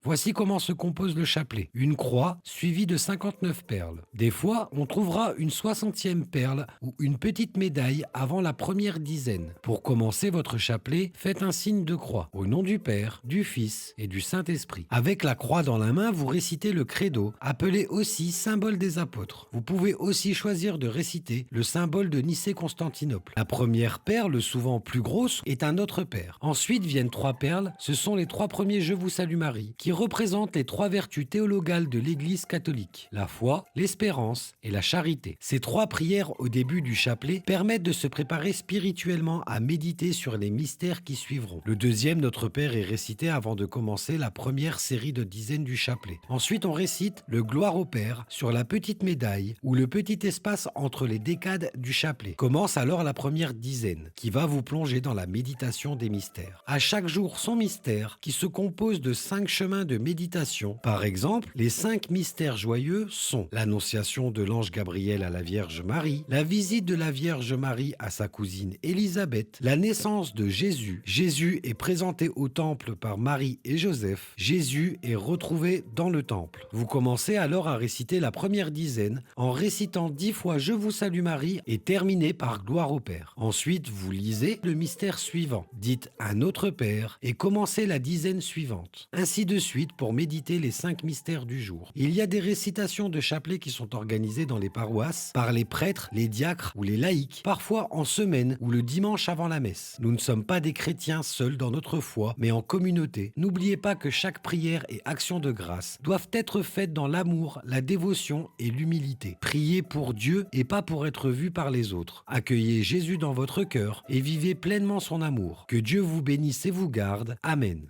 Voici comment se compose le chapelet. Une croix suivie de 59 perles. Des fois, on trouvera une 60e perle ou une petite médaille avant la première dizaine. Pour commencer votre chapelet, faites un signe de croix au nom du Père, du Fils et du Saint-Esprit. Avec la croix dans la main, vous récitez le credo, appelé aussi symbole des apôtres. Vous pouvez aussi choisir de réciter le symbole de Nicée-Constantinople. La première perle, souvent plus grosse, est un Notre Père. Ensuite viennent 3 perles, ce sont les 3 premiers Je vous salue Marie, qui représentent les 3 vertus théologales de l'Église catholique, la foi, l'espérance et la charité. Ces 3 prières au début du chapelet permettent de se préparer spirituellement à méditer sur les mystères qui suivront. Le deuxième Notre Père est récité avant de commencer la première série de dizaines du chapelet. Ensuite, on récite le Gloire au Père sur la petite médaille ou le petit espace entre les décades du chapelet. Commence alors la première dizaine, qui va vous plonger dans la méditation des mystères. À chaque jour, son mystère, qui se compose de 5 chemins de méditation. Par exemple, les 5 mystères joyeux sont l'annonciation de l'ange Gabriel à la Vierge Marie, la visite de la Vierge Marie à sa cousine Élisabeth, la naissance de Jésus. Jésus est présenté au temple par Marie et Joseph. Jésus est retrouvé dans le temple. Vous commencez alors à réciter la première dizaine en récitant 10 fois Je vous salue Marie et terminez par Gloire au Père. Ensuite, vous lisez le mystère suivant. Dites un Notre Père et commencez la dizaine suivante. Ainsi de suite pour méditer les 5 mystères du jour. Il y a des récitations de chapelet qui sont organisées dans les paroisses par les prêtres, les diacres ou les laïcs, parfois en semaine ou le dimanche avant la messe. Nous ne sommes pas des chrétiens seuls dans notre foi, mais en communauté. N'oubliez pas que chaque prière et action de grâce doivent être faites dans l'amour, la dévotion et l'humilité. Priez pour Dieu et pas pour être vu par les autres. Accueillez Jésus dans votre cœur et vivez pleinement son amour. Que Dieu vous bénisse et vous garde. Amen.